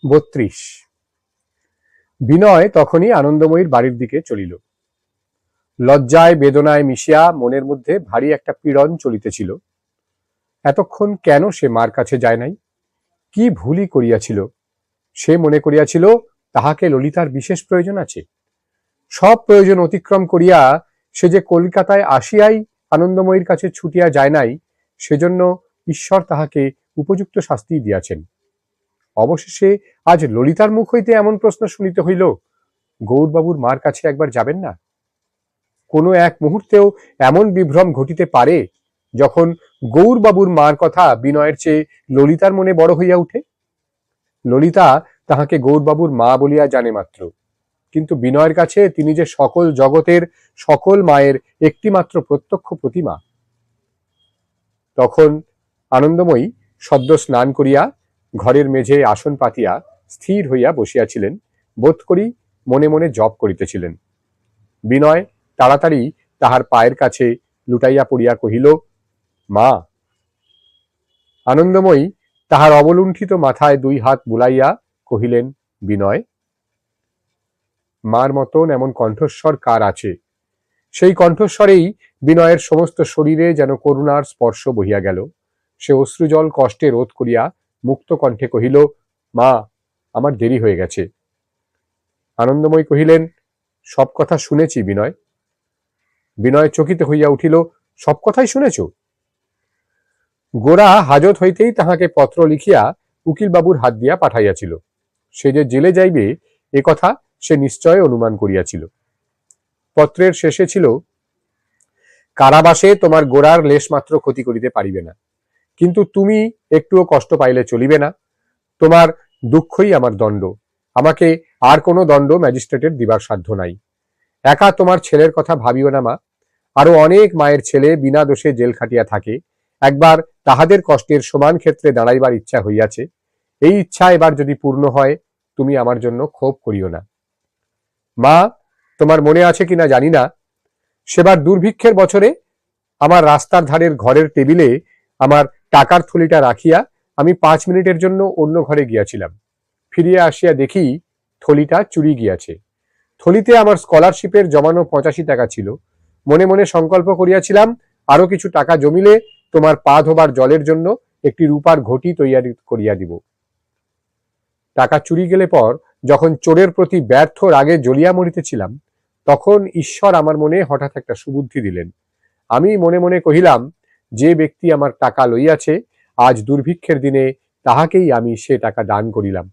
32। বিনয় তখনই আনন্দময়ীর বাড়ির দিকে চলিল। লজ্জায় বেদনায় মিশিয়া মনের মধ্যে ভারী একটা পীড়ন চলিতেছিল। এতক্ষণ কেন সে মার কাছে যায় নাই? কি ভুলই করিয়াছিল? সে মনে করিয়াছিল তাহাকে ললিতার বিশেষ প্রয়োজন আছে। সব প্রয়োজন অতিক্রম করিয়া সে যে কলকাতায় আসিয়াই আনন্দময়ীর কাছে ছুটিয়া যায় নাই, সেজন্য ঈশ্বর তাহাকে উপযুক্ত শাস্তি দিয়াছেন। অবশেষে আজ ললিতার মুখ হইতে এমন প্রশ্ন শুনিতে হইল, গৌরবাবুর মার কাছে একবার যাবেন না? কোনো এক মুহূর্তেও এমন বিভ্রম ঘটিতে পারে যখন গৌরবাবুর মার কথা বিনয়ের চেয়ে ললিতার মনে বড় হইয়া উঠে। ললিতা তাহাকে গৌরবাবুর মা বলিয়া জানে মাত্র, কিন্তু বিনয়ের কাছে তিনি যে সকল জগতের সকল মায়ের একটিমাত্র প্রত্যক্ষ প্রতিমা। তখন আনন্দময়ী সদ্য স্নান করিয়া ঘরের মেঝে আসন পাতিয়া স্থির হইয়া বসিয়াছিলেন, বোধ করি মনে মনে জপ করিতেছিলেন। বিনয় তাড়াতাড়ি তাহার পায়ের কাছে লুটাইয়া পড়িয়া কহিল, মা। আনন্দময়ী তাহার অবলুণ্ঠিত মাথায় দুই হাত বুলাইয়া কহিলেন, বিনয়। মার মতন এমন কণ্ঠস্বর কার আছে? সেই কণ্ঠস্বরেই বিনয়ের সমস্ত শরীরে যেন করুণার স্পর্শ বহিয়া গেল। সে অশ্রুজল কষ্টে রোধ করিয়া মুক্ত কণ্ঠে কহিল, মা, আমার দেরি হয়ে গেছে। আনন্দময়ী কহিলেন, সব কথা শুনেছি বিনয়। বিনয় চকিত হইয়া উঠিল, সব কথাই শুনেছ? গোরা হাজত হইতেই তাহাকে পত্র লিখিয়া উকিলবাবুর হাত দিয়া পাঠাইয়াছিল। সে যে জেলে যাইবে এ কথা সে নিশ্চয় অনুমান করিয়াছিল। পত্রের শেষে ছিল, কারাবাসে তোমার গোরার লেশমাত্র ক্ষতি করিতে পারিবে না, কিন্তু তুমি একটুও কষ্ট পাইলে চলিবে না। তোমার দুঃখই আমার দণ্ড, আমাকে আর কোনো দণ্ড ম্যাজিস্ট্রেটের দিবার সাধ্য নাই। একা তোমার ছেলের কথা ভাবিও না মা, আরো অনেক মায়ের ছেলে বিনা দোষে জেল খাটিয়া থাকে। একবার তাহাদের কষ্টের সমান ক্ষেত্রে দাঁড়াইবার ইচ্ছা হইয়াছে। এই ইচ্ছা এবার যদি পূর্ণ হয়, তুমি আমার জন্য ক্ষোভ করিও না। মা, তোমার মনে আছে কিনা জানি না, সেবার দুর্ভিক্ষের বছরে আমার রাস্তার ধারের ঘরের টেবিলে আমার টাকার থলিটা রাখিয়া আমি 5 মিনিটের জন্য অন্য ঘরে গিয়াছিলাম। ফিরিয়া আসিয়া দেখি থলিটা চুরি গিয়াছে। থলিতে আমার স্কলারশিপের জমানো 85 টাকা ছিল। মনে মনে সংকল্প করিয়াছিলাম, আরো কিছু টাকা জমিলে তোমার পা ধোবার জলের জন্য একটি রূপার ঘটি তৈয়ারি করিয়া দিব। টাকা চুরি গেলে পর যখন চোরের প্রতি ব্যর্থ রাগে জ্বলিয়া মরিতেছিলাম, তখন ঈশ্বর আমার মনে হঠাৎ একটা সুবুদ্ধি দিলেন। আমি মনে মনে কহিলাম, যে ব্যক্তি আমার টাকা লইয়াছে, আজ দুর্ভিক্ষের দিনে তাহাকেই আমি সে টাকা দান করিলাম।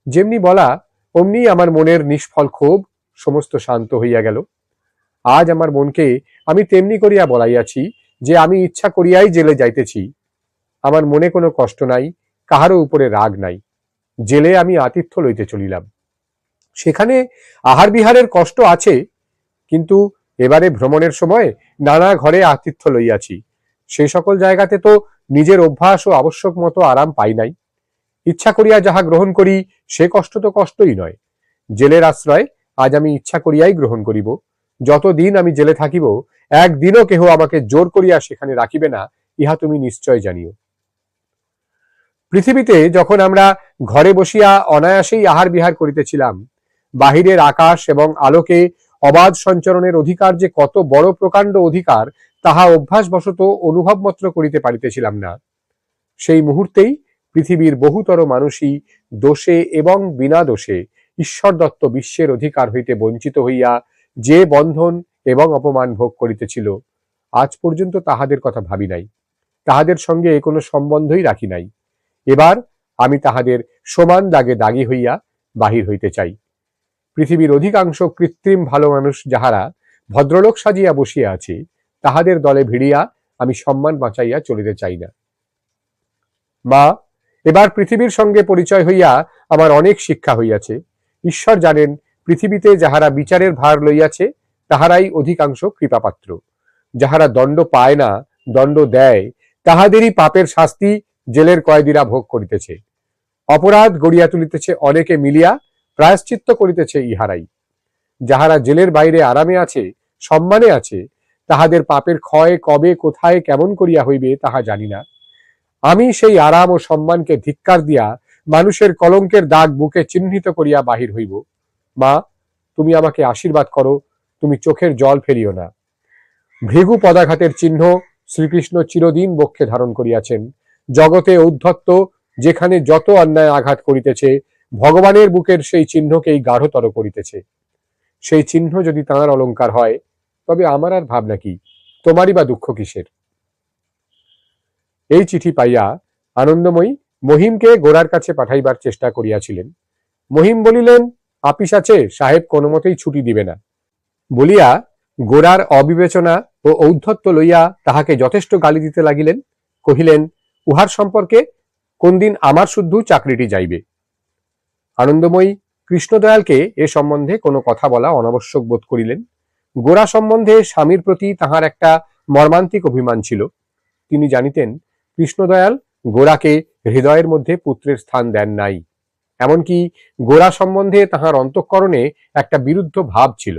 যেমনি বলা অমনি আমার মনের নিষ্ফল ক্ষোভ সমস্ত শান্ত হইয়া গেল। আজ আমার মনকে আমি তেমনি করিয়া বলাইয়াছি যে আমি ইচ্ছা করিয়াই জেলে যাইতেছি। আমার মনে কোনো কষ্ট নাই, কাহারও উপরে রাগ নাই। জেলে আমি আতিথ্য লইতে চলিলাম। সেখানে আহার বিহারের কষ্ট আছে, কিন্তু এবারে ভ্রমণের সময় নানা ঘরে আতিথ্য লইয়াছি। সেই সকল জায়গাতে তো নিজের অভ্যাস ও আবশ্যক মতো আরাম পাই নাই। ইচ্ছা করিয়া যাহা গ্রহণ করি সে কষ্ট তো কষ্টই নয়। জেলের আশ্রয় আজ আমি ইচ্ছা করিয়াই গ্রহণ করিব। যতদিন আমি জেলে থাকিব, একদিনও কেহ আমাকে জোর করিয়া সেখানে রাখিবে না, ইহা তুমি নিশ্চয় জানিও। পৃথিবীতে যখন আমরা ঘরে বসিয়া অনায়াসেই আহার বিহার করিতেছিলাম, বাহিরের আকাশ এবং আলোকে অবাধ সঞ্চরণের অধিকার যে কত বড় প্রকাণ্ড অধিকার, তাহা অভ্যাসবশত অনুভব মাত্র করিতে পারিতেছিলাম না। সেই মুহূর্তেই পৃথিবীর বহুতর মানুষই দোষে এবং বিনা দোষে ঈশ্বর দত্ত বিশ্বের অধিকার হইতে বঞ্চিত হইয়া যে বন্ধন এবং অপমান ভোগ করিতেছিল, আজ পর্যন্ত তাহাদের কথা ভাবি নাই, তাহাদের সঙ্গে কোনো সম্বন্ধই রাখি নাই। এবার আমি তাহাদের সমান দাগে দাগী হইয়া বাহির হইতে চাই। পৃথিবীর অধিকাংশ কৃত্রিম ভালো মানুষ যাহারা ভদ্রলোক সাজিয়া বসিয়া আছে, তাহাদের দলে ভিড়িয়া আমি সম্মান বাঁচাইয়া চলিতে চাই না। মা, এবার পৃথিবীর সঙ্গে পরিচয় হইয়া আমার অনেক শিক্ষা হইয়াছে। ঈশ্বর জানেন, পৃথিবীতে যাহারা বিচারের ভার লইয়াছে তাহারাই অধিকাংশ কৃপাপাত্র। যাহারা দণ্ড পায় না, দণ্ড দেয়, তাহাদেরই পাপের শাস্তি জেলের কয়েদিরা ভোগ করিতেছে। অপরাধ গড়িয়া তুলিতেছে অনেকে মিলিয়া, প্রায়শ্চিত্ত করিতেছে ইহারাই। যাহারা জেলের বাইরে আরামে আছে, সম্মানে আছে, তাহাদের পাপের ক্ষয় কবে কোথায় কেমন করিয়া হইবে তাহা জানি না। আমি সেই আরাম ও সম্মানকে ধিক্কার দিয়া মানুষের কলঙ্কের দাগ বুকে চিহ্নিত করিয়া বাহির হইব। মা, তুমি আমাকে আশীর্বাদ করো, তুমি চোখের জল ফেলিও না। ভৃগু পদাঘাতের চিহ্ন শ্রীকৃষ্ণ চিরদিন বক্ষে ধারণ করিয়াছেন। জগতে ঔদ্ধত্য যেখানে যত অন্যায় আঘাত করিতেছে, ভগবানের বুকের সেই চিহ্নকেই গাঢ়তর করিতেছে। সেই চিহ্ন যদি তাঁর অলঙ্কার হয়, তবে আমার আর ভাবনা কি, তোমারই বা দুঃখ কিসের? এই চিঠি পাইয়া আনন্দময়ী মহিমকে গোরার কাছে পাঠাইবার চেষ্টা করিয়াছিলেন। মহিম বলিলেন, আপিস আছে, সাহেব কোনো মতেই ছুটি দিবে না বলিয়া গোরার অবিবেচনা ও ঔদ্ধত্য লইয়া তাহাকে যথেষ্ট গালি দিতে লাগিলেন। কহিলেন, উহার সম্পর্কে কোন দিন আমার শুদ্ধ চাকরিটি যাইবে। আনন্দময়ী কৃষ্ণদয়ালকে এ সম্বন্ধে কোনো কথা বলা অনাবশ্যক বোধ করিলেন। গোরা সম্বন্ধে স্বামীর প্রতি তাহার একটা মর্মান্তিক অভিমান ছিল। তিনি জানিতেন কৃষ্ণদয়াল গোরাকে হৃদয়ের মধ্যে পুত্রের স্থান দেন নাই। এমনকি গোরা সম্বন্ধে তাহার অন্তঃকরণে একটা বিরুদ্ধ ভাব ছিল।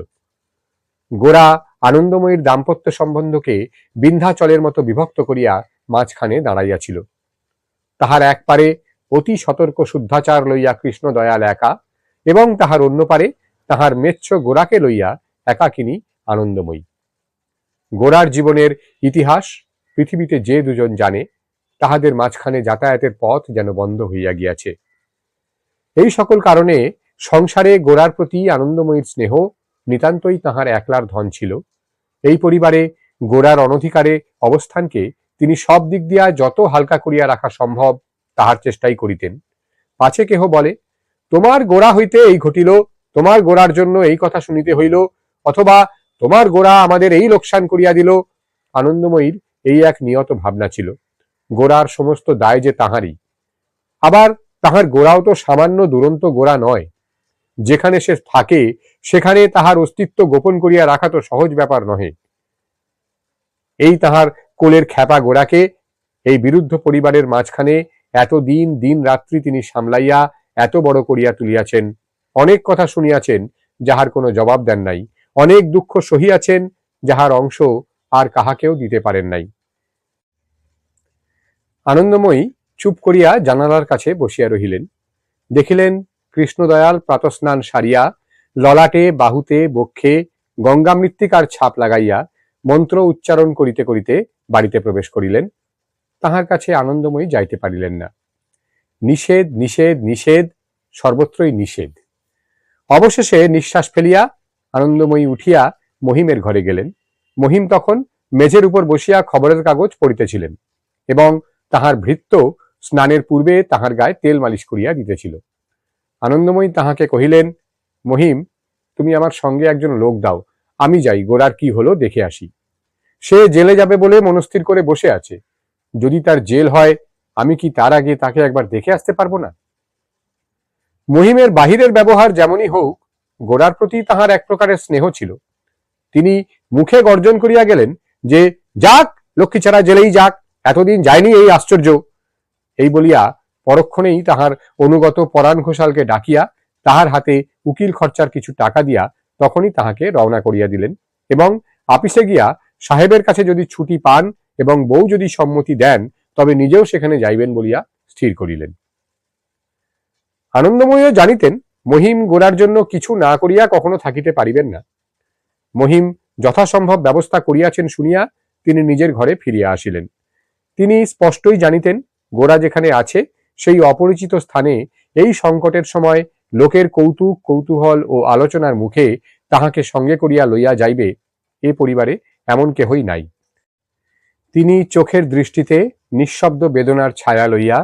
গোরা আনন্দময়ীর দাম্পত্য সম্বন্ধকে বিন্ধ্যাচলের মতো বিভক্ত করিয়া মাঝখানে দাঁড়াইয়াছিল। তাহার এক পারে অতি সতর্ক শুদ্ধাচার লইয়া কৃষ্ণদয়াল একা, এবং তাহার অন্য পারে তাহার মেচ্ছ গোরাকে লইয়া একাকিনী আনন্দময়ী। গোরার জীবনের ইতিহাস পৃথিবীতে যে দুজন জানে, তাহাদের মাঝখানে যাতায়াতের পথ যেন বন্ধ হইয়া গিয়াছে। এই সকল কারণে সংসারে গোরার প্রতি আনন্দময়ীর স্নেহ নিতান্তই তাহার একলার ধন ছিল। এই পরিবারে গোরার অনধিকারে অবস্থানকে তিনি সব দিক দিয়া যত হালকা করিয়া রাখা সম্ভব তাহার চেষ্টাই করিতেন। পাছে কেহ বলে, তোমার গোরা হইতে এই ঘটিল, তোমার গোরার জন্য এই কথা শুনিতে হইল, অথবা তোমার গোরা আমাদের এই লোকসান করিয়া দিল, আনন্দময়ীর এই এক নিয়ত ভাবনা ছিল। গোরার সমস্ত দায় যে তাহারই। আবার তাহার গোরাও তো সামান্য দুরন্ত গোরা নয়। যেখানে সে থাকে সেখানে তাহার অস্তিত্ব গোপন করিয়া রাখা তো সহজ ব্যাপার নহে। এই তাহার কোলের খ্যাপা গোরাকে এই বিরুদ্ধ পরিবারের মাঝখানে এতদিন দিন রাত্রি তিনি সামলাইয়া এত বড় করিয়া তুলিয়াছেন। অনেক কথা শুনিয়াছেন, যাহার কোনো জবাব দেন নাই। অনেক দুঃখ সহিয়াছেন, যাহার অংশ আর কাহাকেও দিতে পারেন নাই। আনন্দময়ী চুপ করিয়া জানালার কাছে বসিয়া রহিলেন। দেখিলেন কৃষ্ণদয়াল প্রাতঃস্নান সারিয়া ললাটে বাহুতে বক্ষে গঙ্গা মৃত্তিকার ছাপ লাগাইয়া মন্ত্র উচ্চারণ করিতে করিতে বাড়িতে প্রবেশ করিলেন। তাহার কাছে আনন্দময়ী যাইতে পারিলেন না। নিষেধ নিষেধ নিষেধ, সর্বত্রই নিষেধ। অবশেষে নিঃশ্বাস ফেলিয়া আনন্দময়ী উঠিয়া মহিমের ঘরে গেলেন। মহিম তখন মেঝের উপর বসিয়া খবরের কাগজ পড়িতেছিলেন এবং তাহার ভৃত্য স্নানের পূর্বে তাহার গায়ে তেল মালিশ করিয়া দিতেছিল। আনন্দময়ী তাহাকে কহিলেন, মহিম, তুমি আমার সঙ্গে একজন লোক দাও, আমি যাই গোরার কি হলো দেখে আসি। সে জেলে যাবে বলে মনস্থির করে বসে আছে। যদি তার জেল হয়, আমি কি তার আগে তাকে একবার দেখে আসতে পারবো না? মহিমের বাহিরের ব্যবহার যেমনই হোক, গোরার প্রতি তাহার এক প্রকারের স্নেহ ছিল। তিনি মুখে গর্জন করিয়া গেলেন যে, যাক, লক্ষ্মীছাড়া জেলেই যাক, এতদিন যায়নি এই আশ্চর্য। এই বলিয়া পরক্ষণেই তাহার অনুগত পরাণ ঘোষালকে ডাকিয়া তাহার হাতে উকিল খরচার কিছু টাকা দিয়া তখনই তাহাকে রওনা করিয়া দিলেন এবং আপিসে গিয়া সাহেবের কাছে যদি ছুটি পান এবং বউ যদি সম্মতি দেন, তবে নিজেও সেখানে যাইবেন বলিয়া স্থির করিলেন। আনন্দময়ীও জানিতেন মহিম গোরার জন্য কিছু না করিয়া কখনো থাকিতে পারিবেন না। মহিম যথাসম্ভব ব্যবস্থা করিয়াছেন শুনিয়া তিনি নিজের ঘরে ফিরিয়া আসিলেন। তিনি স্পষ্টই জানিতেন গোরা যেখানে আছে সেই অপরিচিত স্থানে এই সংকটের সময় লোকের কৌতুক কৌতূহল ও আলোচনার মুখে তাহাকে সঙ্গে করিয়া লইয়া যাইবে এ পরিবারে এমন কেহই নাই। তিনি চোখের দৃষ্টিতে নিঃশব্দ বেদনার ছায়া লইয়া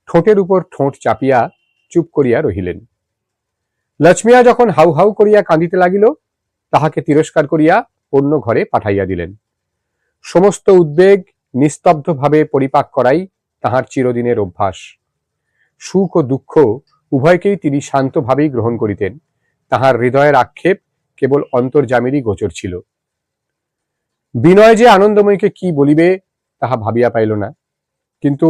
ঠোঁটের উপর ঠোঁট চাপিয়া চুপ করিয়া রহিলেন। লক্ষ্মিয়া যখন হাউ হাউ করিয়া কাঁদিতে লাগিল, তাহাকে তিরস্কার করিয়া অন্য ঘরে পাঠাইয়া দিলেন। সমস্ত উদ্বেগ নিস্তব্ধভাবে পরিপাক করাই তাহার চিরদিনের অভ্যাস। সুখ ও দুঃখ উভয়কেই তিনি শান্তভাবেই গ্রহণ করিতেন। তাহার হৃদয়ের আক্ষেপ কেবল অন্তর্যামীরই গোচর ছিল। বিনয় যে আনন্দময়ীকে কি বলিবে তাহা ভাবিয়া পাইল না, কিন্তু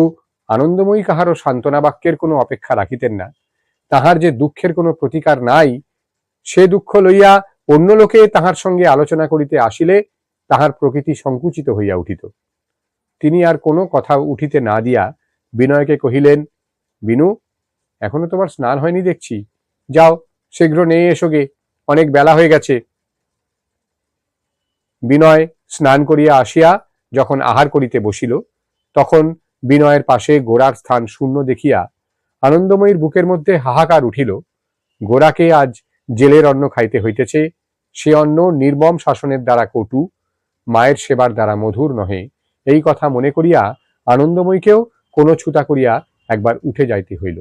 আনন্দময়ী কাহারও সান্ত্বনা বাক্যের কোনো অপেক্ষা রাখিতেন না। তাহার যে দুঃখের কোনো প্রতিকার নাই, সে দুঃখ লইয়া অন্য লোকে তাহার সঙ্গে আলোচনা করিতে আসিলে তাহার প্রকৃতি সংকুচিত হইয়া উঠিত। তিনি আর কোনো কথা উঠিতে না দিয়া বিনয়কে কহিলেন, বিনু, এখনো তোমার স্নান হয়নি দেখছি, যাও শীঘ্র নিয়ে এসো গে, অনেক বেলা হয়ে গেছে। বিনয় স্নান করিয়া আসিয়া যখন আহার করিতে বসিল, তখন বিনয়ের পাশে গোরার স্থান শূন্য দেখিয়া আনন্দময়ীর বুকের মধ্যে হাহাকার উঠিল। গোরাকে আজ জেলের অন্ন খাইতে হইতেছে, সে অন্ন নির্মম শাসনের দ্বারা কটু, মায়ের সেবার দ্বারা মধুর নহে, এই কথা মনে করিয়া আনন্দময়ীকেও কোনো ছুতা করিয়া একবার উঠে যাইতে হইল।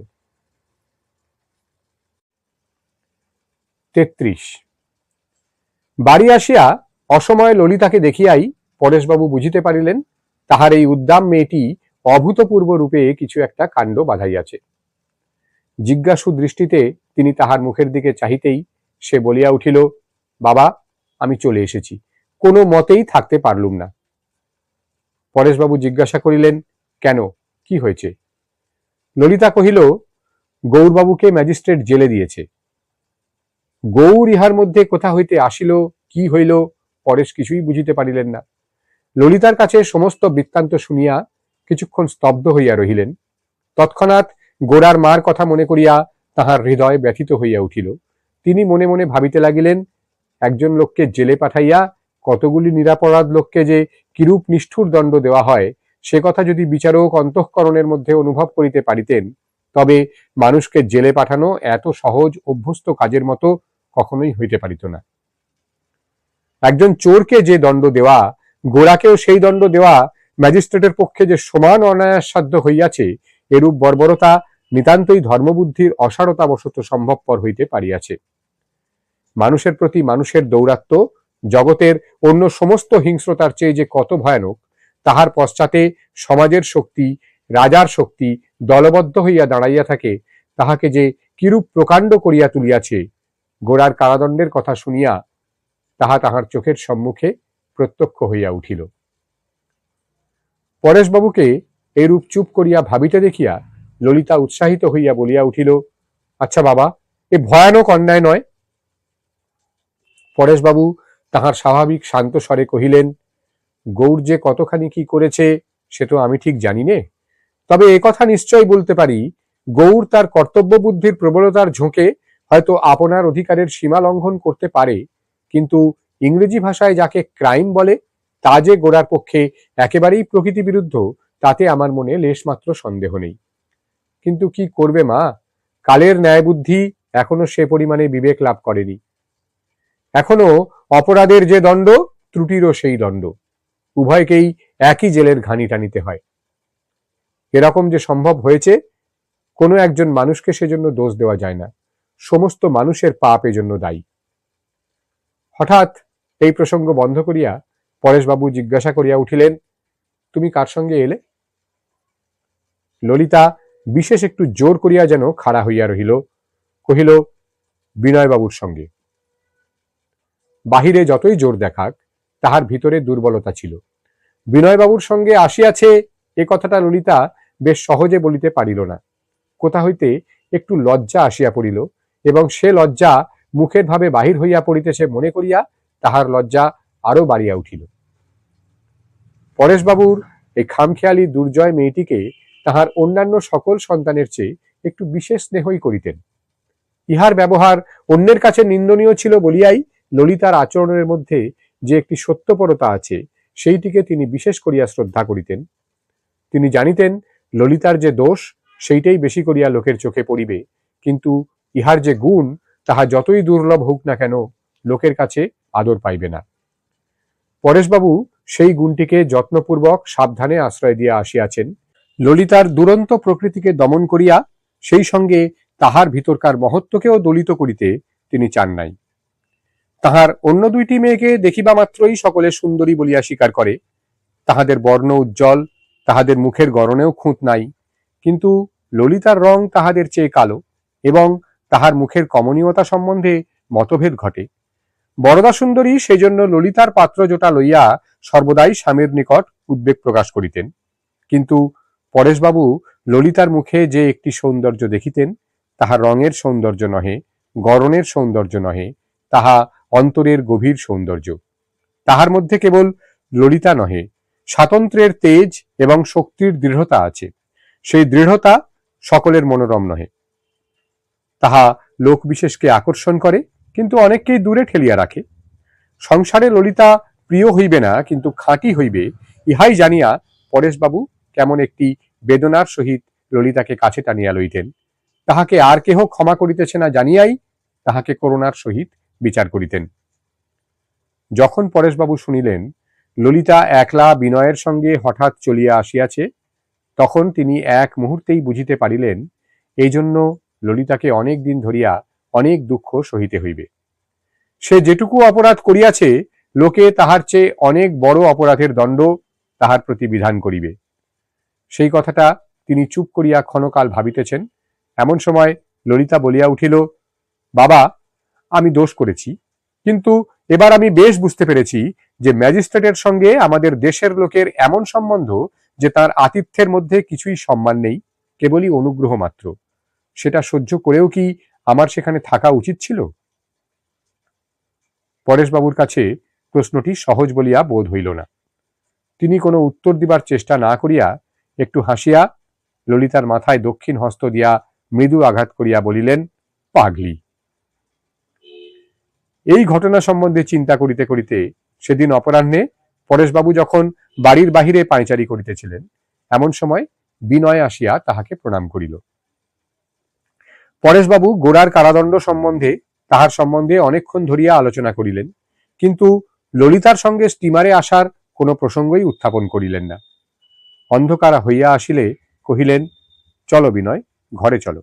৩৩। বাড়ি আসিয়া অসময়ে ললিতাকে দেখিয়াই পরেশবাবু বুঝিতে পারিলেন তাহার এই উদ্দাম মেয়েটি অভূতপূর্ব রূপে কিছু একটা কাণ্ড বাঁধাইয়াছে। জিজ্ঞাসু দৃষ্টিতে তিনি তাহার মুখের দিকে চাহিতেই সে বলিয়া উঠিল, বাবা, আমি চলে এসেছি, কোনো মতেই থাকতে পারলুম না। পরেশবাবু জিজ্ঞাসা করিলেন, কেন, কি হয়েছে? ললিতা কহিল, গৌরবাবুকে ম্যাজিস্ট্রেট জেলে দিয়েছে। গৌর ইহার মধ্যে কোথা হইতে আসিল, কি হইল, পরেশ কিছুই বুঝিতে পারিলেন না। ললিতার কাছে সমস্ত বৃত্তান্ত শুনিয়া কিছুক্ষণ স্তব্ধ হইয়া রহিলেন। তৎক্ষণাৎ গোরার মার কথা মনে করিয়া তাহার হৃদয় ব্যথিত হইয়া উঠিল। তিনি মনে মনে ভাবিতে লাগিলেন, একজন লোককে জেলে পাঠাইয়া কতগুলি নিরাপরাধ লোককে যে কিরূপ নিষ্ঠুর দণ্ড দেওয়া হয়, সে কথা যদি বিচারক অন্তঃকরণের মধ্যে অনুভব করিতে পারিতেন, তবে মানুষকে জেলে পাঠানো এত সহজ অভ্যস্ত কাজের মতো কখনোই হইতে পারিত না। একজন চোরকে যে দণ্ড দেওয়া, গোরাকেও সেই দণ্ড দেওয়া ম্যাজিস্ট্রেটের পক্ষে যে সমান অনায়াসাধ্য হইয়াছে, এরূপ বর্বরতা নিতান্তই ধর্মবুদ্ধির অসারতাবশত সম্ভবপর হইতে পারিয়াছে। মানুষের প্রতি মানুষের দৌরাত্ম্য জগতের অন্য সমস্ত হিংস্রতার চেয়ে যে কত ভয়ানক, তাহার পশ্চাতে সমাজের শক্তি, রাজার শক্তি দলবদ্ধ হইয়া দাঁড়াইয়া থাকে, তাহাকে যে কিরূপ প্রকাণ্ড করিয়া তুলিয়াছে, গোরার কারাদণ্ডের কথা শুনিয়া তাহা তাহার চোখের সম্মুখে প্রত্যক্ষ হইয়া উঠিল। পরেশবাবুকে এরূপ চুপ করিয়া ভাবিতে দেখিয়া ললিতা উৎসাহিত হইয়া বলিয়া উঠিল, আচ্ছা বাবা, এ ভয়ানক অন্যায় নয়? পরেশবাবু তাহার স্বাভাবিক শান্ত স্বরে কহিলেন, গৌর যে কতখানি কি করেছে সে তো আমি ঠিক জানি নে, তবে একথা নিশ্চয় বলতে পারি, গৌর তার কর্তব্য বুদ্ধির প্রবলতার ঝোঁকে হয়তো আপনার অধিকারের সীমা লঙ্ঘন করতে পারে, কিন্তু ইংরেজি ভাষায় যাকে ক্রাইম বলে তা যে গোরার পক্ষে একেবারেই প্রকৃতি বিরুদ্ধ, তাতে আমার মনে লেশমাত্র সন্দেহ নেই। কিন্তু কি করবে মা, কালের ন্যায় বুদ্ধি এখনো সে পরিমাণে বিবেক লাভ করেনি। এখনো অপরাধের যে দণ্ড, ত্রুটিরও সেই দণ্ড, উভয়কেই একই জেলের ঘানি টানিতে হয়। এরকম যে সম্ভব হয়েছে, কোনো একজন মানুষকে সেজন্য দোষ দেওয়া যায় না, সমস্ত মানুষের পাপ এজন্য দায়ী। হঠাৎ এই প্রসঙ্গ বন্ধ করিয়া পরেশবাবু জিজ্ঞাসা করিয়া উঠিলেন, তুমি কার সঙ্গে এলে? ললিতা বিশেষ একটু জোর করিয়া যেন খাড়া হইয়া রহিল, কহিল, বিনয়বাবুর সঙ্গে। বাহিরে যতই জোর দেখাক, তাহার ভিতরে দুর্বলতা ছিল। বিনয়বাবুর সঙ্গে আসিয়াছে এ কথাটা ললিতা বেশ সহজে বলিতে পারিল না। কোথা হইতে একটু লজ্জা আসিয়া পড়িল, এবং সে লজ্জা মুখের ভাবে বাহির হইয়া পড়িতেছে মনে করিয়া তাহার লজ্জা আরো বাড়িয়া উঠিল। পরেশবাবুর এই খামখেয়ালি দুর্জয় মেয়েটিকে তাহার অন্যান্য সকল সন্তানের চেয়ে একটু বিশেষ স্নেহই করিতেন। ইহার ব্যবহার অন্যের কাছে নিন্দনীয় ছিল বলিয়াই ললিতার আচরণের মধ্যে যে একটি সত্যপরতা আছে, সেইটিকে তিনি বিশেষ করিয়া শ্রদ্ধা করিতেন। তিনি জানিতেন ললিতার যে দোষ, সেইটাই বেশি করিয়া লোকের চোখে পড়িবে, কিন্তু ইহার যে গুণ, তাহা যতই দুর্লভ হোক না কেন, লোকের কাছে আদর পাইবে না। পরেশবাবু সেই গুণটিকে যত্নপূর্বক সাবধানে আশ্রয় দিয়া আসিয়াছেন। ললিতার দুরন্ত প্রকৃতিকে দমন করিয়া সেই সঙ্গে তাহার ভিতরকার মহত্বকেও দলিত করিতে তিনি চান নাই। তাহার অন্য দুইটি মেয়েকে দেখিবা মাত্রই সকলে সুন্দরী বলিয়া স্বীকার করে, তাহাদের বর্ণ উজ্জ্বল, তাহাদের মুখের গড়নেও খুঁত নাই, কিন্তু ললিতার রং তাহাদের চেয়ে কালো, এবং তাহার মুখের কমনীয়তা সম্বন্ধে মতভেদ ঘটে। বরদা সুন্দরী সেজন্য ললিতার পাত্র জোটা লইয়া সর্বদাই স্বামীর নিকট উদ্বেগ প্রকাশ করিতেন, কিন্তু পরেশবাবু ললিতার মুখে যে একটি সৌন্দর্য দেখিতেন, তাহা রঙের সৌন্দর্য নহে, গড়নের সৌন্দর্য নহে, তাহা অন্তরের গভীর সৌন্দর্য। তাহার মধ্যে কেবল ললিতা নহে, স্বাতন্ত্র্যের তেজ এবং শক্তির দৃঢ়তা আছে। সেই দৃঢ়তা সকলের মনোরম নহে। তাহা লোক বিশেষকে আকর্ষণ করে, কিন্তু অনেককেই দূরে ঠেলিয়া রাখে। সংসারে ললিতা প্রিয় হইবে না, কিন্তু খাঁটি হইবে, ইহাই জানিয়া পরেশবাবু কেমন একটি বেদনার সহিত ললিতাকে কাছে টানিয়া লইতেন। তাহাকে আর কেহ ক্ষমা করিতেছে না জানিয়াই তাহাকে করুণার সহিত বিচার করিতেন। যখন পরেশবাবু শুনিলেন ললিতা একলা বিনয়ের সঙ্গে হঠাৎ চলিয়া আসিয়াছে, তখন তিনি এক মুহূর্তেই বুঝিতে পারিলেন এই জন্য ললিতাকে অনেক দিন ধরিয়া অনেক দুঃখ সহিতে হইবে। সে যেটুকু অপরাধ করিয়াছে, লোকে তাহার চেয়ে অনেক বড় অপরাধের দণ্ড তাহার প্রতি বিধান করিবে। সেই কথাটা তিনি চুপ করিয়া ক্ষণকাল ভাবিতেছেন। এমন সময় ললিতা বলিয়া উঠিল, বাবা, আমি দোষ করেছি, কিন্তু এবার আমি বেশ বুঝতে পেরেছি যে ম্যাজিস্ট্রেটের সঙ্গে আমাদের দেশের লোকের এমন সম্বন্ধ যে তার আতিথ্যের মধ্যে কিছুই সম্মান নেই, কেবলই অনুগ্রহ মাত্র। সেটা সহ্য করেও কি আমার সেখানে থাকা উচিত ছিল? পরেশবাবুর কাছে প্রশ্নটি সহজ বলিয়া বোধ হইল না। তিনি কোনো উত্তর দিবার চেষ্টা না করিয়া একটু হাসিয়া ললিতার মাথায় দক্ষিণ হস্ত দিয়া মৃদু আঘাত করিয়া বলিলেন, পাগলি। এই ঘটনা সম্বন্ধে চিন্তা করিতে করিতে সেদিন অপরাহ্নে পরেশবাবু যখন বাড়ির বাহিরে পায়চারি করিতেছিলেন, এমন সময় বিনয় আসিয়া তাহাকে প্রণাম করিল। পরেশবাবু গোরার কারাদণ্ড সম্বন্ধে তাহার সম্বন্ধে অনেকক্ষণ ধরিয়া আলোচনা করিলেন, কিন্তু ললিতার সঙ্গে স্টিমারে আসার কোনো প্রসঙ্গই উত্থাপন করিলেন না। অন্ধকার হইয়া আসিলে কহিলেন, চলো বিনয়, ঘরে চলো।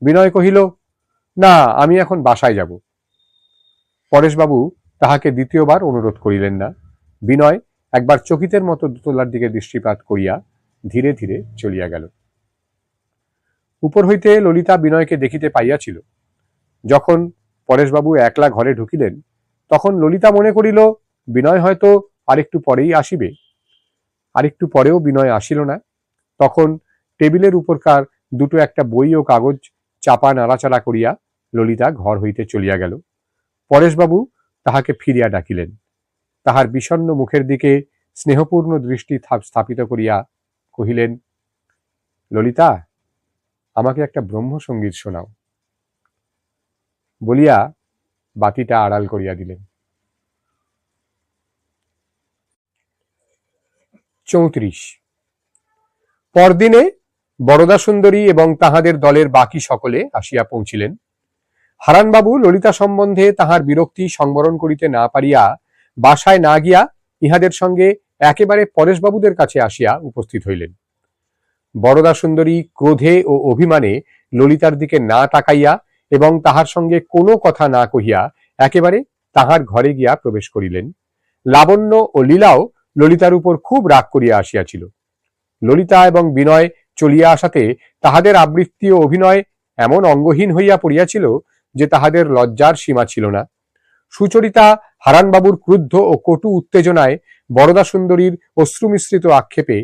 বিনয় কহিল, না, আমি এখন বাসায় যাব। পরেশবাবু তাহাকে দ্বিতীয়বার অনুরোধ করিলেন না। বিনয় একবার চকিতের মতো দোতলার দিকে দৃষ্টিপাত করিয়া ধীরে ধীরে চলিয়া গেল। উপর হইতে ললিতা বিনয়কে দেখিতে পাইয়াছিল। যখন পরেশবাবু একলা ঘরে ঢুকিলেন, তখন ললিতা মনে করিল বিনয় হয়তো আরেকটু পরেই আসিবে। আরেকটু পরেও বিনয় আসিল না। তখন টেবিলের উপরকার দুটো একটা বই ও কাগজ চাপা নাড়াচাড়া করিয়া ললিতা ঘর হইতে চলিয়া গেল। পরেশবাবু তাহাকে ফিরিয়া ডাকিলেন। তাহার বিষণ্ণ মুখের দিকে স্নেহপূর্ণ দৃষ্টি স্থাপিত করিয়া কহিলেন, ললিতা, আমাকে একটা ব্রহ্মসঙ্গীত শোনাও, বলিয়া বাতিটা আড়াল করিয়া দিলেন। 34। পরদিনে বরদা সুন্দরী এবং তাহাদের দলের বাকি সকলে আসিয়া পৌঁছিলেন। হারানবাবু ললিতা সম্বন্ধে তাহার বিরক্তি সংবরণ করিতে না পারিয়া বাসায় না গিয়া ইহাদের সঙ্গে একেবারে পরেশবাবুদের কাছে আসিয়া উপস্থিত হইলেন। বরদা সুন্দরী ক্রোধে ও অভিমানে ললিতার দিকে না তাকাইয়া এবং তাহার সঙ্গে কোনো কথা না কহিয়া একেবারে তাহার ঘরে গিয়া প্রবেশ করিলেন। লাবণ্য ও লীলাও ললিতার উপর খুব রাগ করিয়া আসিয়াছিল। ললিতা এবং বিনয় চলিয়া আসাতে তাহাদের আবৃত্তি ও অভিনয় এমন অঙ্গহীন হইয়া পড়িয়াছিল যে তাহাদের লজ্জার সীমা ছিল না। সুচরিতা হারানবাবুর ক্রুদ্ধ ও কটু উত্তেজনায়, বরদা সুন্দরীর অশ্রুমিশ্রিত আক্ষেপে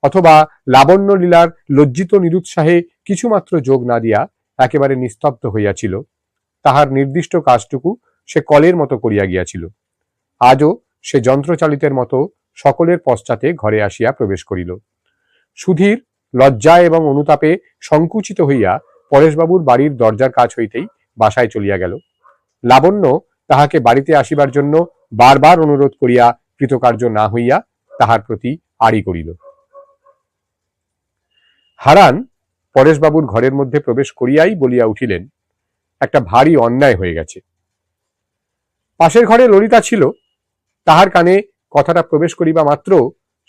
অথবা লাবণ্য লীলার লজ্জিত নিরুৎসাহে কিছুমাত্র যোগ না দিয়া একেবারে নিস্তব্ধ হইয়াছিল। তাহার নির্দিষ্ট কাজটুকু সে কলের মতো করিয়া গিয়াছিল। আজও সে যন্ত্রচালিতের মতো সকলের পশ্চাতে ঘরে আসিয়া প্রবেশ করিল। সুধীর লজ্জায় এবং অনুতাপে সংকুচিত হইয়া পরেশবাবুর বাড়ির দরজার কাছ হইতেই বাসায় চলিয়া গেল। লাবণ্য তাহাকে বাড়িতে আসিবার জন্য বারবার অনুরোধ করিয়া কৃতকার্য না হইয়া তাহার প্রতি আড়ি করিল। হারান পরেশবাবুর ঘরের মধ্যে প্রবেশ করিয়াই বলিয়া উঠিলেন, একটা ভারী অন্যায় হয়ে গেছে। পাশের ঘরে ললিতা ছিল। তাহার কানে কথাটা প্রবেশ করিবা মাত্র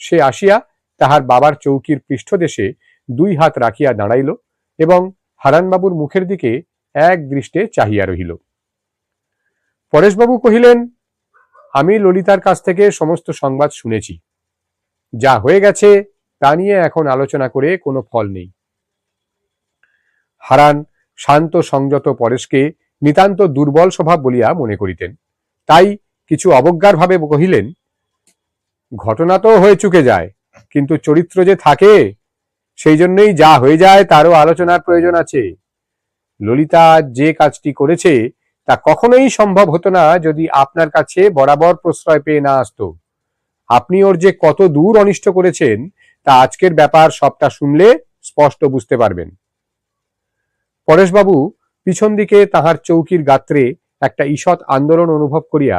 সে আসিয়া তাহার বাবার চৌকির পৃষ্ঠদেশে দুই হাত রাখিয়া দাঁড়াইল এবং হারানবাবুর মুখের দিকে এক দৃষ্টে চাহিয়া রহিল। পরেশবাবু কহিলেন, আমি ললিতার কাছ থেকে সমস্ত সংবাদ শুনেছি। যা হয়ে গেছে তা নিয়ে এখন আলোচনা করে কোনো ফল নেই। হারান শান্ত সংযত পরেশকে নিতান্ত দুর্বল স্বভাব বলিয়া মনে করিতেন। তাই কিছু অবজ্ঞার ভাবে কহিলেন, ঘটনা তো হয়ে চুকে যায়, কিন্তু চরিত্র যে থাকে, সেই জন্যই যা হয়ে যায় তারও আলোচনার প্রয়োজন আছে। ললিতা যে কাজটি করেছে তা কখনোই সম্ভব হতো না যদি আপনার কাছে বরাবর প্রশ্রয় পেয়ে না আসতো। আপনি ওর যে কত দূর অনিষ্ট করেছেন তা আজকের ব্যাপার সবটা শুনলে স্পষ্ট বুঝতে পারবেন। পরেশবাবু পিছন দিকে তাহার চৌকির গাত্রে একটা ঈষৎ আন্দোলন অনুভব করিয়া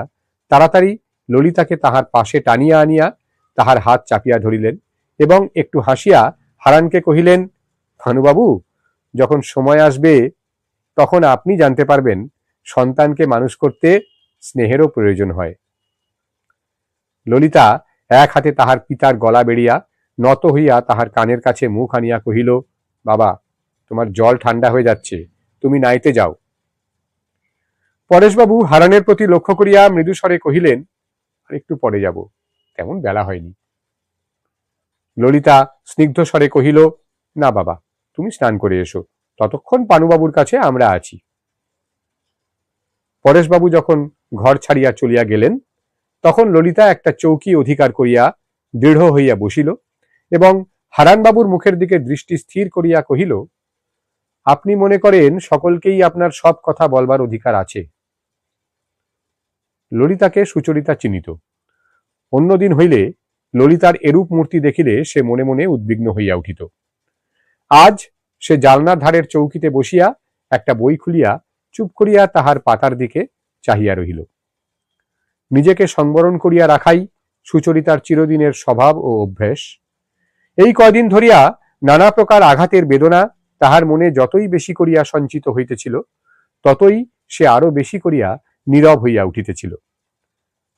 তাড়াতাড়ি ললিতাকে তাহার পাশে টানিয়া আনিয়া তাহার হাত চাপিয়া ধরিলেন এবং একটু হাসিয়া হারানকে কহিলেন, ভানুবাবু, যখন সময় আসবে তখন আপনি জানতে পারবেন সন্তানকে মানুষ করতে স্নেহেরও প্রয়োজন হয়। ললিতা এক হাতে তাহার পিতার গলা বেড়িয়া নত হইয়া তাহার কানের কাছে মুখ আনিয়া কহিল, বাবা, তোমার জল ঠান্ডা হয়ে যাচ্ছে, তুমি নাইতে যাও। পরেশবাবু হারানের প্রতি লক্ষ্য করিয়া মৃদুস্বরে কহিলেন, আর একটু পরে যাব, তেমন বেলা হয়নি। ললিতা স্নিগ্ধ স্বরে কহিল, না বাবা, তুমি স্নান করে এসো, ততক্ষণ পানুবাবুর কাছে আমরা আছি। পরেশবাবু যখন ঘর ছাড়িয়া চলিয়া গেলেন তখন ললিতা একটা চৌকি অধিকার করিয়া দৃঢ় হইয়া বসিল এবং হারানবাবুর মুখের দিকে দৃষ্টি স্থির করিয়া কহিল, আপনি মনে করেন সকলকেই আপনার সব কথা বলবার অধিকার আছে। ললিতাকে সুচরিতা চিনিত। অন্যদিন হইলে ললিতার এরূপ মূর্তি দেখিলে সে মনে মনে উদ্বিগ্ন হইয়া উঠিত। আজ সে জালনার ধারের চৌকিতে বসিয়া একটা বই খুলিয়া চুপ করিয়া তাহার পাতার দিকে চাহিয়া রহিল। নিজেকে সংবরণ করিয়া রাখাই সুচরিতার চিরদিনের স্বভাব ও অভ্যেস। এই কয়দিন ধরিয়া নানা প্রকার আঘাতের বেদনা তাহার মনে যতই বেশি করিয়া সঞ্চিত হইতেছিল ততই সে আরো বেশি করিয়া নীরব হইয়া উঠিতেছিল।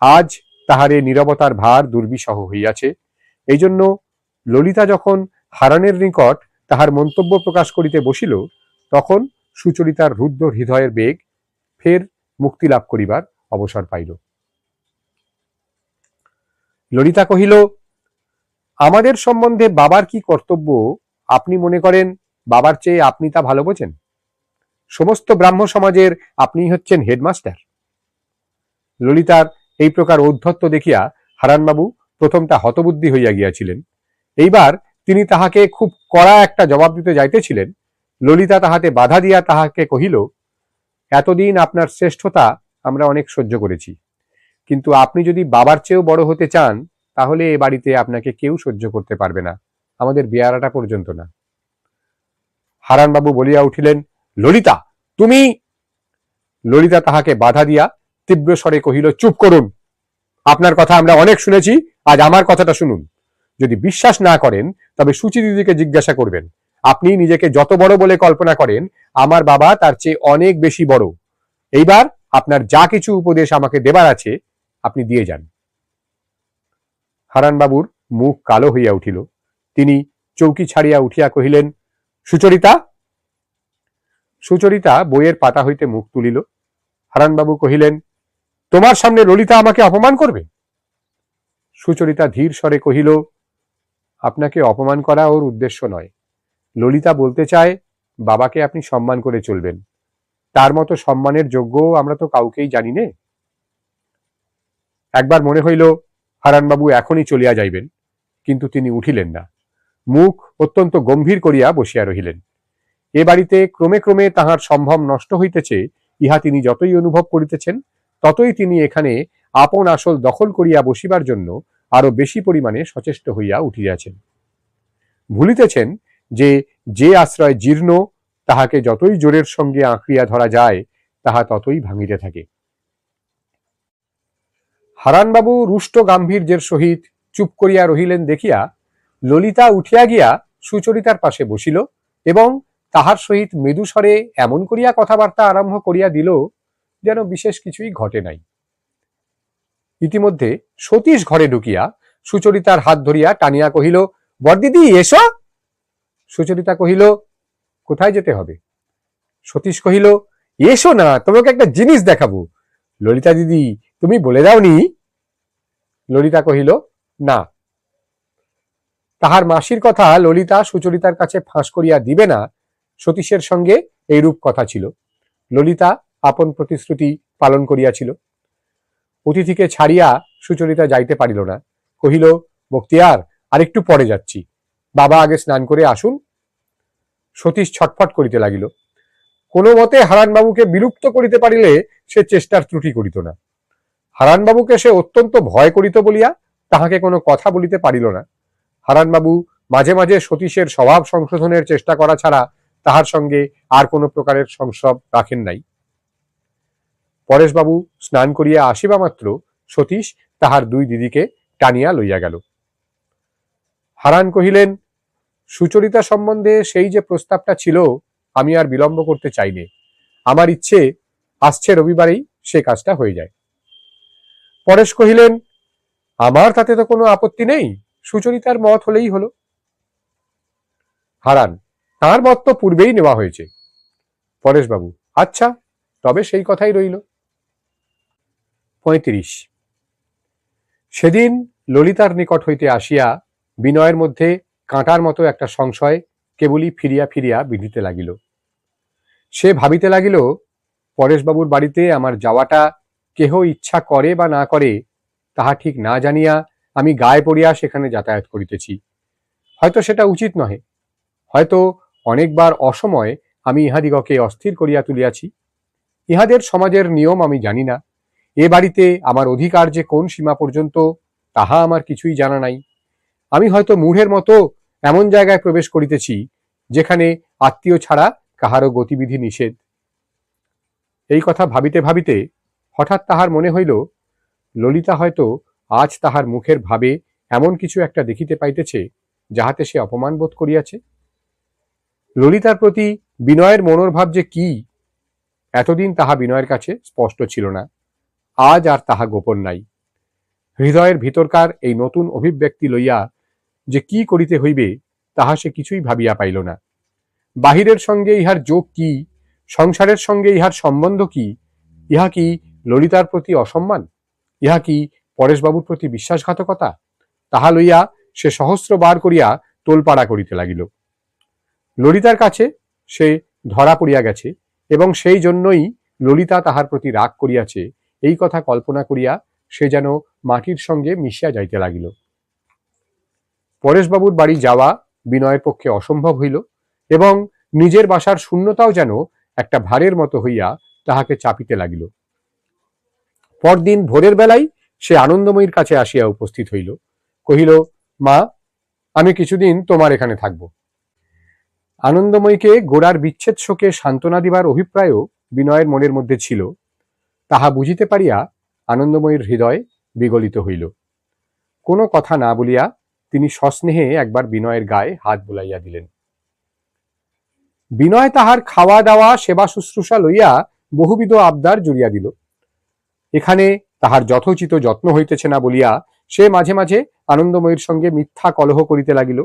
আজ তাহার এ নীরবতার ভার দুর্বিষহ হইয়াছে। এই জন্য ললিতা যখন হারানের নিকট তাহার মন্তব্য প্রকাশ করিতে বসিল তখন সুচরিতার রুদ্ধ হৃদয়ের বেগ ফের মুক্তি লাভ করিবার অবসর পাইল। ললিতা কহিল, আমাদের সম্বন্ধে বাবার কি কর্তব্য আপনি মনে করেন বাবার চেয়ে আপনি তা ভালো বোঝেন? সমস্ত ব্রাহ্ম সমাজের আপনি হচ্ছেন হেডমাস্টার। ললিতার এই প্রকার ঔদ্ধত্য দেখিয়া হারানবাবু প্রথমটা হতবুদ্ধি হইয়া গিয়াছিলেন। এইবার তিনি তাহাকে খুব কড়া একটা জবাব দিতে যাইতেছিলেন। ললিতা তাহাতে বাধা দিয়া তাহাকে কহিল, এতদিন আপনার শ্রেষ্ঠতা আমরা অনেক সহ্য করেছি, কিন্তু আপনি যদি বাবার চেয়েও বড় হতে চান তাহলে এ বাড়িতে আপনাকে কেউ সহ্য করতে পারবে না, আমাদের বেয়ারাটা পর্যন্ত না। হারানবাবু বলিয়া উঠিলেন, ললিতা, তুমি। ললিতা তাহাকে বাধা দিয়া তীব্র স্বরে কহিল, চুপ করুন, আপনার কথা আমরা অনেক শুনেছি, আজ আমার কথাটা শুনুন। যদি বিশ্বাস না করেন তবে সুচিদিদিকে জিজ্ঞাসা করবেন। আপনি নিজেকে যত বড় বলে কল্পনা করেন আমার বাবা তার চেয়ে অনেক বেশি বড়। এইবার আপনার যা কিছু উপদেশ আমাকে দেবার আছে আপনি দিয়ে যান। হারানবাবুর মুখ কালো হইয়া উঠিল। তিনি চৌকি ছাড়িয়া উঠিয়া কহিলেন, সুচরিতা। সুচরিতা বইয়ের পাতা হইতে মুখ তুলিল। হারানবাবু কহিলেন, তোমার সামনে ললিতা আমাকে অপমান করবে? সুচরিতা ধীর স্বরে কহিল, আপনাকে অপমান করা ওর উদ্দেশ্য নয়। ললিতা বলতে চায় বাবাকে আপনি সম্মান করে চলবেন, তার মতো সম্মানের যোগ্য আমরা তো কাউকেই জানি নে। একবার মনে হইল হারানবাবু এখনই চলিয়া যাইবেন, কিন্তু তিনি উঠিলেন না, মুখ অত্যন্ত গম্ভীর করিয়া বসিয়া রহিলেন। এ বাড়িতে ক্রমে ক্রমে তাহার সম্ভব নষ্ট হইতেছে ইহা তিনি যতই অনুভব করিতেছেন ততই তিনি এখানে আপন আসল দখল করিয়া বসিবার জন্য আরো বেশি পরিমাণে সচেষ্ট হইয়া উঠিয়াছেন। ভুলিতেছেন যে যে আশ্রয় জীর্ণ তাহাকে যতই জোরের সঙ্গে আঁকড়িয়া ধরা যায় তাহা ততই ভাঙিতে থাকে। হারানবাবু রুষ্ট গাম্ভীর্যের সহিত চুপ করিয়া রহিলেন দেখিয়া ললিতা উঠিয়া গিয়া সুচরিতার পাশে বসিল এবং তাহার সহিত মৃদুস্বরে এমন করিয়া কথাবার্তা আরম্ভ করিয়া দিল যেন বিশেষ কিছুই ঘটে নাই। ইতিমধ্যে সতীশ ঘরে ঢুকিয়া সুচরিতার হাত ধরিয়া টানিয়া কহিল, বড়দিদি এসো। সুচরিতা কহিল, কোথায় যেতে হবে? সতীশ কহিল, এসো না, তোমাকে একটা জিনিস দেখাবো। ললিতা দিদি, তুমি বলে দাওনি? ললিতা কহিল, না। তাহার মাসির কথা ললিতা সুচরিতার কাছে ফাঁস করিয়া দিবে না, সতীশের সঙ্গে এইরূপ কথা ছিল। ললিতা আপন প্রতিশ্রুতি পালন করিয়াছিল। অতিথিকে ছাড়িয়া সুচরিতা যাইতে পারিল না। কহিল, বক্তিয়ার, আরেকটু পরে যাচ্ছি, বাবা আগে স্নান করে আসুন। সতীশ ছটফট করিতে লাগিল। কোনো মতে হারানবাবুকে বিলুপ্ত করিতে পারিলে সে চেষ্টার ত্রুটি করিত না। হারানবাবুকে সে অত্যন্ত ভয় করিত বলিয়া তাহাকে কোনো কথা বলিতে পারিল না। হারানবাবু মাঝে মাঝে সতীশের স্বভাব সংশোধনের চেষ্টা করা ছাড়া তাহার সঙ্গে আর কোনো প্রকারের সংসব রাখেন নাই। পরেশবাবু স্নান করিয়া আসিবা মাত্র সতীশ তাহার দুই দিদিকে টানিয়া লইয়া গেল। হারান কহিলেন, সুচরিতা সম্বন্ধে সেই যে প্রস্তাবটা ছিল, আমি আর বিলম্ব করতে চাইনে। আমার ইচ্ছে আসছে রবিবারেই সে কাজটা হয়ে যায়। পরেশ কহিলেন, আমার তাতে তো কোনো আপত্তি নেই, সুচরিতার মত হলেই হলো। হারান, তাঁর মত তো পূর্বেই নেওয়া হয়েছে। পরেশবাবু, আচ্ছা, তবে সেই কথাই রইল। ৩৫। সেদিন ললিতার নিকট হইতে আসিয়া বিনয়ের মধ্যে কাঁটার মতো একটা সংশয় কেবলই ফিরিয়া ফিরিয়া বিঁধিতে লাগিল। সে ভাবিতে লাগিল, পরেশবাবুর বাড়িতে আমার যাওয়াটা কেহ ইচ্ছা করে বা না করে তাহা ঠিক না জানিয়া আমি গায়ে পড়িয়া সেখানে যাতায়াত করিতেছি। হয়তো সেটা উচিত নহে, হয়তো অনেকবার অসময়ে আমি ইহাদিগকে অস্থির করিয়া তুলিয়াছি। ইহাদের সমাজের নিয়ম আমি জানি না। এ বাড়িতে আমার অধিকার যে কোন সীমা পর্যন্ত তাহা আমার কিছুই জানা নাই। আমি হয়তো মূঢ়ের মতো এমন জায়গায় প্রবেশ করিতেছি যেখানে আত্মীয় ছাড়া কাহারও গতিবিধি নিষেধ। এই কথা ভাবিতে ভাবিতে হঠাৎ তাহার মনে হইল, ললিতা হয়তো আজ তাহার মুখের ভাবে এমন কিছু একটা দেখিতে পাইতেছে যাহাতে সে অপমান বোধ করিয়াছে। ললিতার প্রতি বিনয়ের মনোভাব যে কি, এতদিন তাহা বিনয়ের কাছে স্পষ্ট ছিল না। আজ আর তাহা গোপন নাই। হৃদয়ের ভিতরকার এই নতুন অভিব্যক্তি লইয়া যে কি করিতে হইবে তাহা সে কিছুই ভাবিয়া পাইল না। বাহিরের সঙ্গে ইহার যোগ কি, সংসারের সঙ্গে ইহার সম্বন্ধ কি? ইহা কি ললিতার প্রতি অসম্মান? ইহা কি পরেশবাবুর প্রতি বিশ্বাসঘাতকতা? তাহা লইয়া সে সহস্রবার করিয়া তোলপাড়া করিতে লাগিল। ললিতার কাছে সে ধরা পড়িয়া গেছে এবং সেই জন্যই ললিতা তাহার প্রতি রাগ করিয়াছে, এই কথা কল্পনা করিয়া সে যেন মাটির সঙ্গে মিশিয়া যাইতে লাগিল। পরেশবাবুর বাড়ি যাওয়া বিনয়ের পক্ষে অসম্ভব হইল এবং নিজের বাসার শূন্যতাও যেন একটা ভারের মতো হইয়া তাহাকে চাপিতে লাগিল। পরদিন ভোরের বেলায় সে আনন্দময়ীর কাছে আসিয়া উপস্থিত হইল। কহিল, মা, আমি কিছুদিন তোমার এখানে থাকব। আনন্দময়ীকে গোড়ার বিচ্ছেদ শোকে সান্ত্বনা দিবার অভিপ্রায়ও বিনয়ের মনের মধ্যে ছিল। তাহা বুঝিতে পারিয়া আনন্দময়ীর হৃদয় বিগলিত হইল। কোনো কথা না বলিয়া তিনি সস্নেহে একবার বিনয়ের গায়ে হাত বুলাইয়া দিলেন। বিনয় তাহার খাওয়া দাওয়া সেবা শুশ্রূষা লইয়া বহুবিধ আবদার জুড়িয়া দিল। এখানে তাহার যথোচিত যত্ন হইতেছে না বলিয়া সে মাঝে মাঝে আনন্দময়ীর সঙ্গে মিথ্যা কলহ করিতে লাগিল।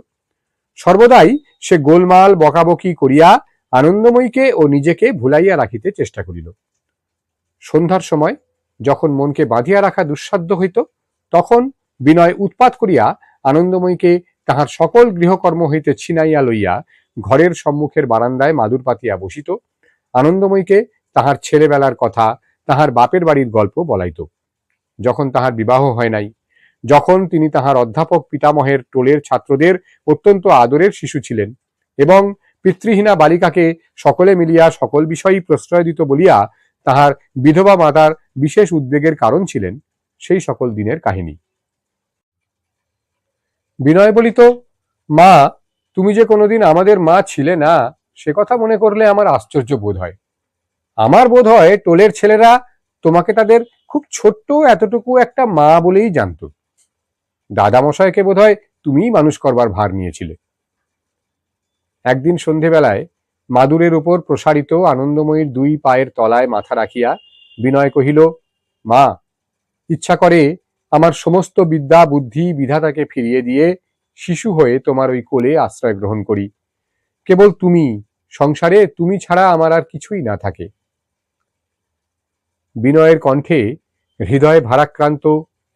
সর্বদাই সে গোলমাল বকাবকি করিয়া আনন্দময়ীকে ও নিজেকে ভুলাইয়া রাখিতে চেষ্টা করিল। সন্ধ্যার সময় যখন মনকে বাঁধিয়া রাখা দুঃসাধ্য হইত, তখন বিনয় উৎপাত করিয়া আনন্দময়ীকে তাহার সকল গৃহকর্ম হইতে ছিনাইয়া লইয়া ঘরের সম্মুখের বারান্দায় মাদুর পাতিয়া বসিত। আনন্দময়ীকে তাহার ছেলেবেলার কথা, তাহার বাপের বাড়ির গল্প বলাইত। যখন তাহার বিবাহ হয় নাই, যখন তিনি তাহার অধ্যাপক পিতামহের টোলের ছাত্রদের অত্যন্ত আদরের শিশু ছিলেন এবং পিতৃহীনা বালিকাকে সকলে মিলিয়া সকল বিষয়ই প্রশ্রয় দিত বলিয়া তাহার বিধবা মাতার বিশেষ উদ্বেগের কারণ ছিলেন, সেই সকল দিনের কাহিনী। বিনয় বলিত, মা, তুমি যে কোনোদিন আমাদের মা ছিলে না, সে কথা মনে করলে আমার আশ্চর্য বোধ হয়। আমার বোধ হয় টোলের ছেলেরা তোমাকে তাদের খুব ছোট্ট এতটুকু একটা মা বলেই জানত। দাদামশাইকে বোধ হয় তুমিই মানুষ করবার ভার নিয়েছিলে। একদিন সন্ধেবেলায় মাদুরের উপর প্রসারিত আনন্দময়ীর দুই পায়ের তলায় মাথা রাখিয়া বিনয় কহিল, মা, ইচ্ছা করে আমার সমস্ত বিদ্যা বুদ্ধি বিধাতাকে ফিরিয়ে দিয়ে শিশু হয়ে তোমার ওই কোলে আশ্রয় গ্রহণ করি। কেবল তুমি, সংসারে তুমি ছাড়া আমার আর কিছুই না থাকে। বিনয়ের কণ্ঠে হৃদয়ে ভারাক্রান্ত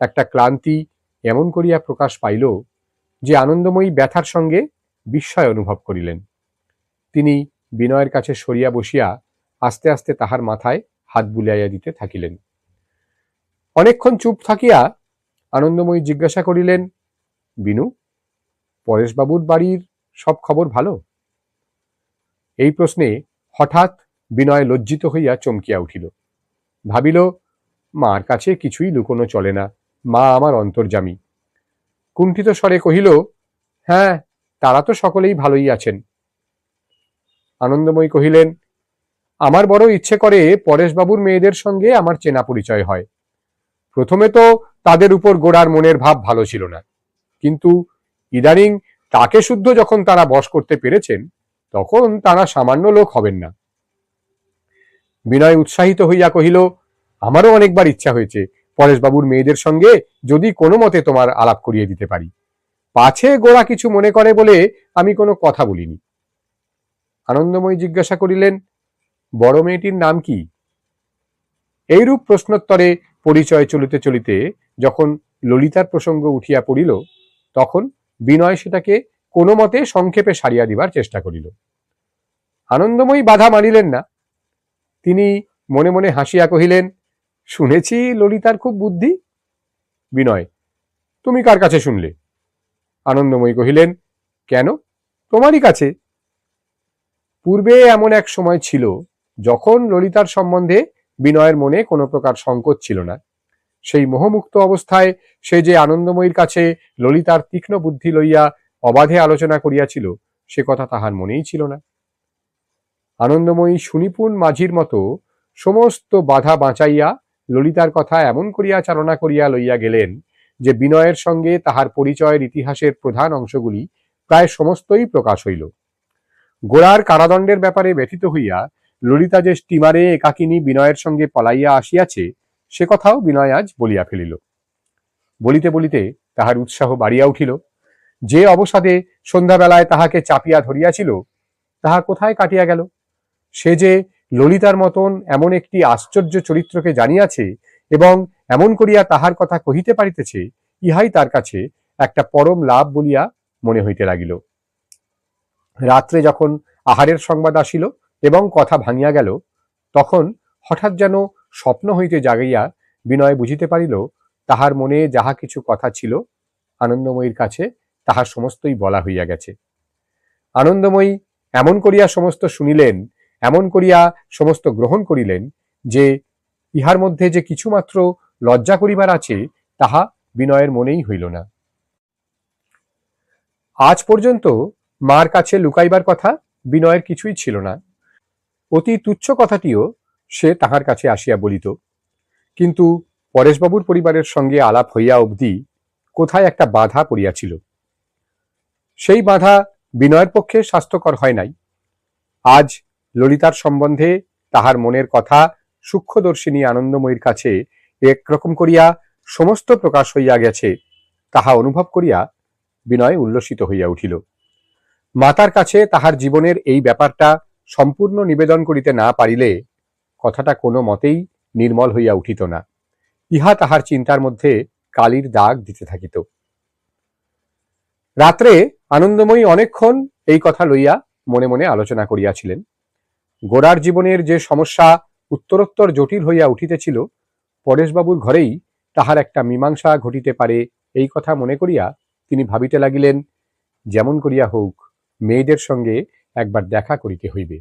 একটা ক্লান্তি এমন করিয়া প্রকাশ পাইল যে আনন্দময়ী ব্যথার সঙ্গে বিস্ময় অনুভব করিলেন। তিনি বিনয়ের কাছে সরিয়া বসিয়া আস্তে আস্তে তাহার মাথায় হাত বুলাইয়া দিতে থাকিলেন। অনেকক্ষণ চুপ থাকিয়া আনন্দময়ী জিজ্ঞাসা করিলেন, বিনু, পরেশবাবুর বাড়ির সব খবর ভালো? এই প্রশ্নে হঠাৎ বিনয় লজ্জিত হইয়া চমকিয়া উঠিল। ভাবিল, মার কাছে কিছুই লুকোনো চলে না, মা আমার অন্তর্যামী। কুণ্ঠিত স্বরে কহিল, হ্যাঁ, তারা তো সকলেই ভালোই আছেন। আনন্দময়ী কহিলেন, আমার বড় ইচ্ছে করে পরেশবাবুর মেয়েদের সঙ্গে আমার চেনা পরিচয় হয়। প্রথমে তো তাদের উপর গোরার মনের ভাব ভালো ছিল না, কিন্তু ইদানিং তাকে শুদ্ধ যখন তারা বশ করতে পেরেছেন, তখন তারা সামান্য লোক হবেন না। বিনয় উৎসাহিত হইয়া কহিল, আমারও অনেকবার ইচ্ছা হয়েছে পরেশবাবুর মেয়েদের সঙ্গে যদি কোনো মতে তোমার আলাপ করিয়ে দিতে পারি। পাছে গোরা কিছু মনে করে বলে আমি কোনো কথা বলিনি। আনন্দময়ী জিজ্ঞাসা করিলেন, বড় মেয়েটির নাম কি? এইরূপ প্রশ্নোত্তরে পরিচয় চলিতে চলিতে যখন ললিতার প্রসঙ্গ উঠিয়া পড়িল, তখন বিনয় সেটাকে কোনো মতে সংক্ষেপে সারিয়া দিবার চেষ্টা করিল। আনন্দময়ী বাধা মানিলেন না। তিনি মনে মনে হাসিয়া কহিলেন, শুনেছি ললিতার খুব বুদ্ধি। বিনয়, তুমি কার কাছে শুনলে? আনন্দময়ী কহিলেন, কেন, তোমারই কাছে। পূর্বে এমন এক সময় ছিল যখন ললিতার সম্বন্ধে বিনয়ের মনে কোনো প্রকার সংকোচ ছিল না। সেই মোহমুক্ত অবস্থায় সে যে আনন্দময়ীর কাছে ললিতার তীক্ষ্ণ বুদ্ধি লইয়া অবাধে আলোচনা করিয়াছিল, সে কথা তাহার মনেই ছিল না। আনন্দময়ী সুনিপুণ মাঝির মতো সমস্ত বাধা বাঁচাইয়া ললিতার কথা এমন করিয়া চালনা করিয়া লইয়া গেলেন যে বিনয়ের সঙ্গে তাহার পরিচয়ের ইতিহাসের প্রধান অংশগুলি প্রায় সমস্তই প্রকাশ হইল। গোরার কারাদণ্ডের ব্যাপারে ব্যথিত হইয়া ললিতা যে স্টিমারে একাকিনী বিনয়ের সঙ্গে পলাইয়া আসিয়াছে, সে কথাও বিনয় আজ বলিয়া ফেলিল। বলিতে বলিতে তাহার উৎসাহ বাড়িয়া উঠিল। যে অবসাদে সন্ধ্যাবেলায় তাহাকে চাপিয়া ধরিয়াছিল, তাহা কোথায় কাটিয়া গেল। সে যে ললিতার মতন এমন একটি আশ্চর্য চরিত্রকে জানিয়াছে এবং এমন করিয়া তাহার কথা কহিতে পারিতেছে, ইহাই তার কাছে একটা পরম লাভ বলিয়া মনে হইতে লাগিল। রাত্রে যখন আহারের সংবাদ আসিল এবং কথা ভাঙিয়া গেল, তখন হঠাৎ যেন স্বপ্ন হইতে জাগাইয়া বিনয় বুঝিতে পারিল, তাহার মনে যাহা কিছু কথা ছিল আনন্দময়ীর কাছে তাহার সমস্তই বলা হইয়া গেছে। আনন্দময়ী এমন করিয়া সমস্ত শুনিলেন, এমন করিয়া সমস্ত গ্রহণ করিলেন যে ইহার মধ্যে যে কিছুমাত্র লজ্জা করিবার আছে, তাহা বিনয়ের মনেই হইল না। আজ পর্যন্ত মার কাছে লুকাইবার কথা বিনয়ের কিছুই ছিল না। অতি তুচ্ছ কথাটিও সে তাহার কাছে আসিয়া বলিত, কিন্তু পরেশবাবুর পরিবারের সঙ্গে আলাপ হইয়া অবধি কোথায় একটা বাধা পড়িয়াছিল। সেই বাধা বিনয়ের পক্ষে স্বাস্থ্যকর হয় নাই। আজ ললিতার সম্বন্ধে তাহার মনের কথা সূক্ষ্মদর্শিনী আনন্দময়ীর কাছে একরকম করিয়া সমস্ত প্রকাশ হইয়া গেছে, তাহা অনুভব করিয়া বিনয় উল্লসিত হইয়া উঠিল। মাতার কাছে তাহার জীবনের এই ব্যাপারটা সম্পূর্ণ নিবেদন করিতে না পারিলে কথাটা কোনো মতেই নির্মল হইয়া উঠিত না। ইহা তাহার চিন্তার মধ্যে কালির দাগ দিতে থাকিত। রাত্রে আনন্দময়ী অনেকক্ষণ এই কথা লইয়া মনে মনে আলোচনা করিয়াছিলেন। গোরার জীবনের যে সমস্যা উত্তরোত্তর জটিল হইয়া উঠিতেছিল, পরেশবাবুর ঘরেই তাহার একটা মীমাংসা ঘটিতে পারে এই কথা মনে করিয়া তিনি ভাবিতে লাগিলেন, যেমন করিয়া হোক মেয়েদের সঙ্গে একবার দেখা করিতে হইবে।